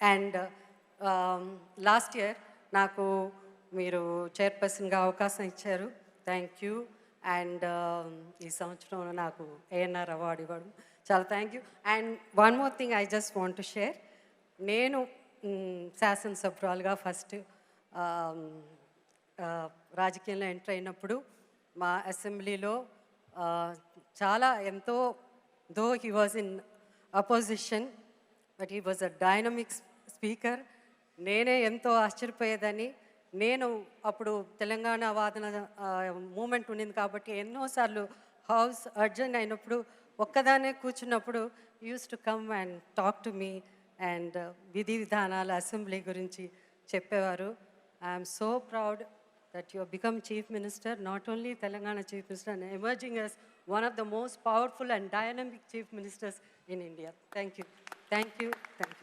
And last year నాకు మీరు చైర్పర్సన్గా అవకాశం ఇచ్చారు. Thank you. అండ్ ఈ సంవత్సరం నాకు ఏఎన్ఆర్ అవార్డు ఇవ్వడం చాలా thank you. And one more thing I just want to share. నేను శాసనసభ్యురాలుగా ఫస్ట్ రాజకీయంలో ఎంటర్ అయినప్పుడు మా అసెంబ్లీలో చాలా ఎంతో though he was in opposition but he was a dynamic speaker. నేనే ఎంతో ఆశ్చర్యపోయేదని. నేను అప్పుడు తెలంగాణ వాదన మూమెంట్ ఉండింది కాబట్టి ఎన్నోసార్లు హౌస్ అర్జెంట్ అయినప్పుడు ఒక్కదానే కూర్చున్నప్పుడు use to come and talk to me and విధి విధానాల అసెంబ్లీ గురించి చెప్పేవారు. I'm so proud that you have become Chief Minister, not only Telangana Chief Minister, and emerging as one of the most powerful and dynamic Chief Ministers in India. Thank you. Thank you. Thank you.